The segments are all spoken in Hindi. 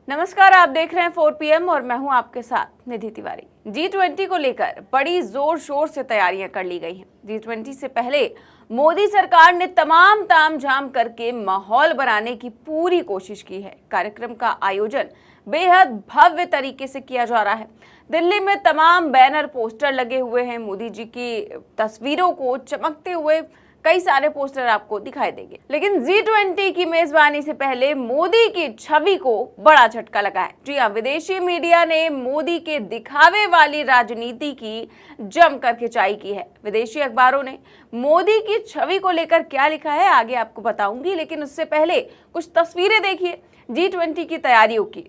नमस्कार, आप देख रहे हैं 4 PM और मैं हूं आपके साथ निधि तिवारी। G20 को लेकर बड़ी जोर शोर से तैयारियां कर ली गई हैं। G20 से पहले मोदी सरकार ने तमाम तामझाम करके माहौल बनाने की पूरी कोशिश की है। कार्यक्रम का आयोजन बेहद भव्य तरीके से किया जा रहा है। दिल्ली में तमाम बैनर पोस्टर लगे हुए हैं। मोदी जी की तस्वीरों को चमकते हुए कई सारे पोस्टर आपको दिखाई देंगे। लेकिन G20 की मेजबानी से पहले मोदी की छवि को बड़ा झटका लगा है। जी हाँ, विदेशी मीडिया ने मोदी के दिखावे वाली राजनीति की जमकर खिंचाई की है। विदेशी अखबारों ने मोदी की छवि को लेकर क्या लिखा है आगे आपको बताऊंगी, लेकिन उससे पहले कुछ तस्वीरें देखिए G20 की तैयारियों की।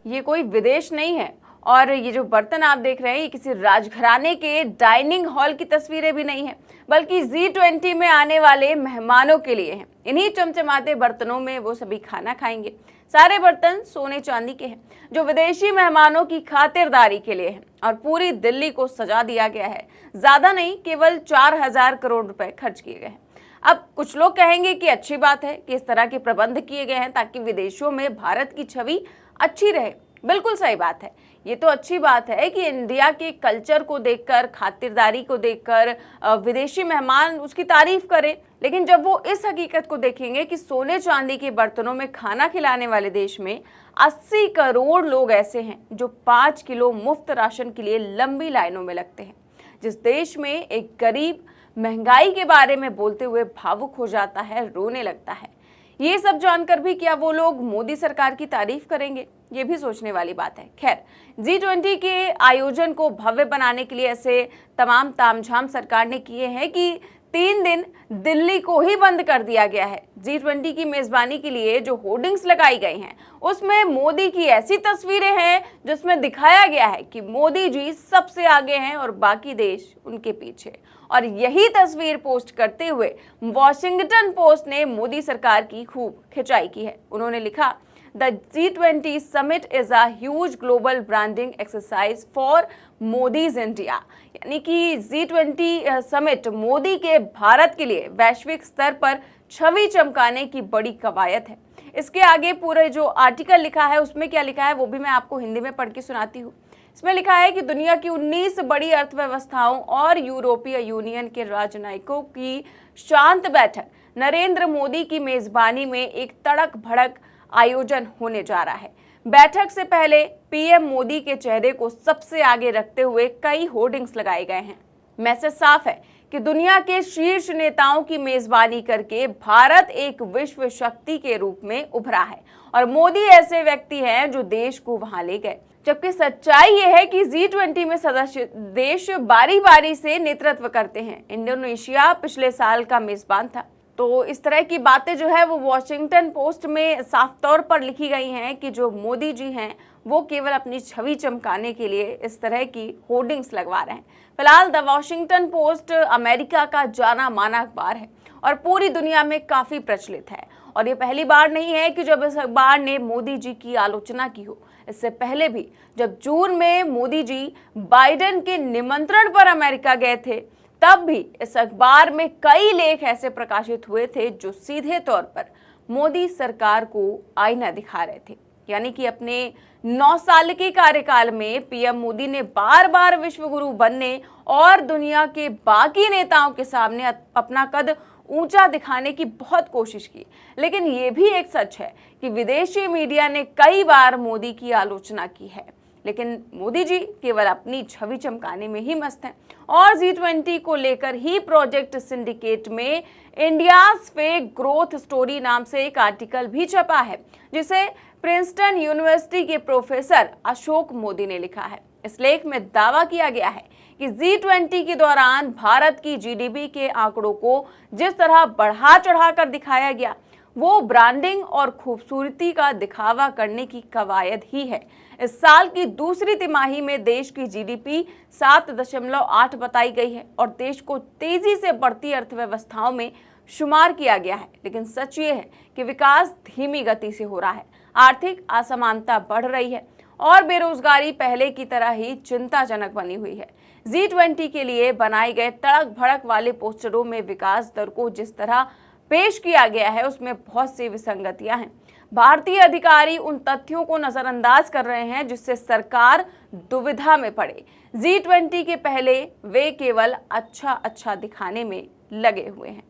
ये कोई विदेश नहीं है और ये जो बर्तन आप देख रहे हैं ये किसी राजघराने के डाइनिंग हॉल की तस्वीरें भी नहीं है, बल्कि G20 में आने वाले मेहमानों के लिए हैं। इन्हीं चमचमाते बर्तनों में वो सभी खाना खाएंगे। सारे बर्तन सोने चांदी के हैं जो विदेशी मेहमानों की खातिरदारी के लिए हैं और पूरी दिल्ली को सजा दिया गया है। ज्यादा नहीं, केवल 4,000 करोड़ रुपए खर्च किए गए हैं। अब कुछ लोग कहेंगे कि अच्छी बात है कि इस तरह के प्रबंध किए गए हैं ताकि विदेशों में भारत की छवि अच्छी रहे। बिल्कुल सही बात है। ये तो अच्छी बात है कि इंडिया के कल्चर को देखकर, खातिरदारी को देखकर विदेशी मेहमान उसकी तारीफ करें, लेकिन जब वो इस हकीकत को देखेंगे कि सोने चांदी के बर्तनों में खाना खिलाने वाले देश में 80 करोड़ लोग ऐसे हैं जो 5 किलो मुफ्त राशन के लिए लंबी लाइनों में लगते हैं, जिस देश में एक गरीब महंगाई के बारे में बोलते हुए भावुक हो जाता है, रोने लगता है। ये सब जानकर भी क्या वो लोग मोदी सरकार की तारीफ करेंगे? ये भी सोचने वाली बात है। खैर, G20 के आयोजन को भव्य बनाने के लिए ऐसे तमाम तामझाम सरकार ने किए हैं कि 3 दिन दिल्ली को ही बंद कर दिया गया है। G20 की मेजबानी के लिए जो होर्डिंग्स लगाई गई हैं उसमें मोदी की ऐसी तस्वीरें हैं जिसमें दिखाया गया है कि मोदी जी सबसे आगे हैं और बाकी देश उनके पीछे। और यही तस्वीर पोस्ट करते हुए वॉशिंगटन पोस्ट ने मोदी सरकार की खूब खिंचाई की है। उन्होंने लिखा, The G20 summit is a huge global branding exercise for Modi's India। यानी कि G20 समिट मोदी के भारत के लिए वैश्विक स्तर पर छवि चमकाने की बड़ी कवायद है। इसके आगे पूरे जो आर्टिकल लिखा है उसमें क्या लिखा है वो भी मैं आपको हिंदी में पढ़ के सुनाती हूँ। इसमें लिखा है कि दुनिया की 19 बड़ी अर्थव्यवस्थाओं और यूरोपीय यूनियन के राजनयिकों की शांत बैठक नरेंद्र मोदी की मेजबानी में एक तड़क भड़क आयोजन होने जा रहा है। बैठक से पहले पीएम मोदी के चेहरे को सबसे आगे रखते हुए कई होर्डिंग्स लगाए गए हैं। मैसेज साफ है कि दुनिया के शीर्ष नेताओं की मेजबानी करके भारत एक विश्व शक्ति के रूप में उभरा है और मोदी ऐसे व्यक्ति हैं जो देश को वहां ले गए। जबकि सच्चाई यह है कि G20 में सदस्य देश बारी बारी से नेतृत्व करते हैं। इंडोनेशिया पिछले साल का मेजबान था। तो इस तरह की बातें जो है वो वॉशिंगटन पोस्ट में साफ तौर पर लिखी गई हैं कि जो मोदी जी हैं वो केवल अपनी छवि चमकाने के लिए इस तरह की होर्डिंग्स लगवा रहे हैं। फिलहाल द वॉशिंगटन पोस्ट अमेरिका का जाना माना अखबार है और पूरी दुनिया में काफी प्रचलित है और ये पहली बार नहीं है कि जब इस अखबार ने मोदी जी की आलोचना की हो। इससे पहले भी जब जून में मोदी जी बाइडेन के निमंत्रण पर अमेरिका गए थे, तब भी इस अखबार में कई लेख ऐसे प्रकाशित हुए थे जो सीधे तौर पर मोदी सरकार को आईना दिखा रहे थे। यानी कि अपने 9 साल के कार्यकाल में पीएम मोदी ने बार बार विश्व गुरु बनने और दुनिया के बाकी नेताओं के सामने अपना कद ऊंचा दिखाने की बहुत कोशिश की, लेकिन ये भी एक सच है कि विदेशी मीडिया ने कई बार मोदी की आलोचना की है। लेकिन मोदी जी केवल अपनी छवि चमकाने में ही मस्त हैं और G20 को लेकर ही प्रोजेक्ट सिंडिकेट में इंडियाज फेक ग्रोथ स्टोरी नाम से एक आर्टिकल भी छपा है जिसे प्रिंसटन यूनिवर्सिटी के प्रोफेसर अशोक मोदी ने लिखा है। इस लेख में दावा किया गया है कि G20 के दौरान भारत की जीडीपी के आंकड़ों को जिस तरह बढ़ा चढ़ा कर दिखाया गया वो ब्रांडिंग और खूबसूरती का दिखावा करने की कवायद ही है। इस साल की दूसरी तिमाही में देश की जीडीपी 7.8 बताई गई है और देश को तेजी से बढ़ती अर्थव्यवस्थाओं में शुमार किया गया है। लेकिन सच ये है कि विकास धीमी गति से हो रहा है, आर्थिक असमानता बढ़ रही है और बेरोजगारी पहले की तरह ही चिंताजनक बनी हुई है। G20 के लिए बनाए गए तड़क भड़क वाले पोस्टरों में विकास दर को जिस तरह पेश किया गया है उसमें बहुत सी विसंगतियां हैं। भारतीय अधिकारी उन तथ्यों को नजरअंदाज कर रहे हैं जिससे सरकार दुविधा में पड़े। G20 के पहले वे केवल अच्छा दिखाने में लगे हुए हैं,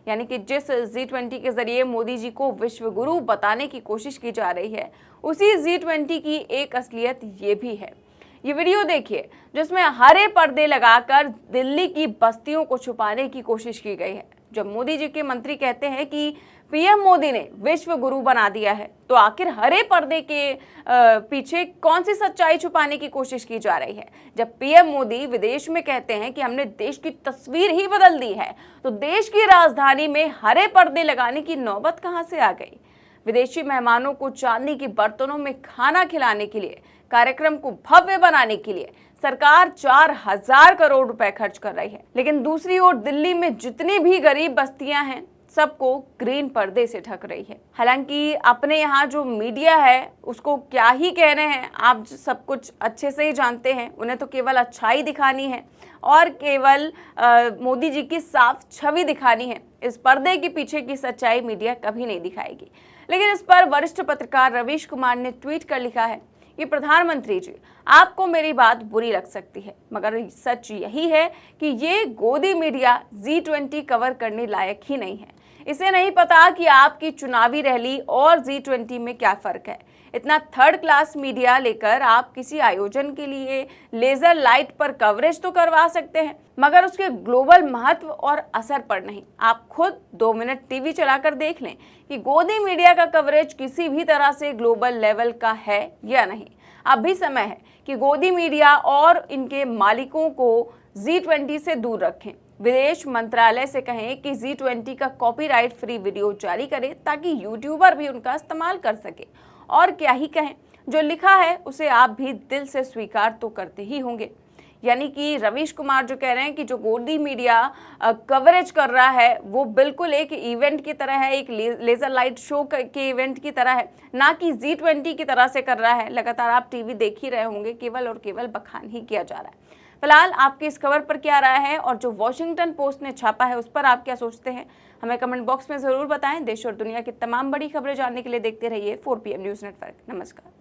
यानी कि जिस G20 के जरिए मोदी जी को विश्व गुरु बताने की कोशिश की जा रही है, उसी G20 की एक असलियत ये भी है। ये वीडियो देखिए जिसमें हरे पर्दे लगाकर दिल्ली की बस्तियों को छुपाने की कोशिश की गई है। जब मोदी जी के मंत्री कहते हैं कि पीएम मोदी ने विश्व गुरु बना दिया है, तो आखिर हरे पर्दे के पीछे कौन सी सच्चाई छुपाने की कोशिश की जा रही है? जब पीएम मोदी विदेश में कहते हैं कि हमने देश की तस्वीर ही बदल दी है, तो देश की राजधानी में हरे पर्दे लगाने की नौबत कहां से आ गई? विदेशी मेहमानों को चांदी के बर्तनों में खाना खिलाने के लिए, कार्यक्रम को भव्य बनाने के लिए सरकार 4,000 करोड़ रुपए खर्च कर रही है, लेकिन दूसरी ओर दिल्ली में जितनी भी गरीब बस्तियां हैं सबको ग्रीन पर्दे से ढक रही है। हालांकि अपने यहाँ जो मीडिया है उसको क्या ही कहने हैं, आप सब कुछ अच्छे से ही जानते हैं। उन्हें तो केवल अच्छाई दिखानी है और केवल मोदी जी की साफ छवि दिखानी है। इस पर्दे के पीछे की सच्चाई मीडिया कभी नहीं दिखाएगी। लेकिन इस पर वरिष्ठ पत्रकार रवीश कुमार ने ट्वीट कर लिखा है कि प्रधानमंत्री जी, आपको मेरी बात बुरी लग सकती है, मगर सच यही है कि ये गोदी मीडिया G20 कवर करने लायक ही नहीं है। इसे नहीं पता कि आपकी चुनावी रैली और G20 में क्या फर्क है। इतना थर्ड क्लास मीडिया लेकर आप किसी आयोजन के लिए लेजर लाइट पर कवरेज तो करवा सकते हैं, मगर उसके ग्लोबल महत्व और असर पर नहीं। आप खुद 2 मिनट टीवी चलाकर देख लें कि गोदी मीडिया का कवरेज किसी भी तरह से ग्लोबल लेवल का है या नहीं। अब भी समय है कि गोदी मीडिया और इनके मालिकों को G20 से दूर रखें। विदेश मंत्रालय से कहें कि G20 का कॉपीराइट फ्री वीडियो जारी करे ताकि यूट्यूबर भी उनका इस्तेमाल कर सके। और क्या ही कहें, जो लिखा है उसे आप भी दिल से स्वीकार तो करते ही होंगे। यानी कि रवीश कुमार जो कह रहे हैं कि जो गोदी मीडिया कवरेज कर रहा है वो बिल्कुल एक इवेंट की तरह है, एक लेजर लाइट शो के इवेंट की तरह है, ना कि G20 की तरह से कर रहा है। लगातार आप टीवी देख ही रहे होंगे, केवल और केवल बखान ही किया जा रहा है। फिलहाल आपकी इस खबर पर क्या राय है और जो वॉशिंगटन पोस्ट ने छापा है उस पर आप क्या सोचते हैं, हमें कमेंट बॉक्स में जरूर बताएं। देश और दुनिया की तमाम बड़ी खबरें जानने के लिए देखते रहिए 4PM न्यूज़ नेटवर्क। नमस्कार।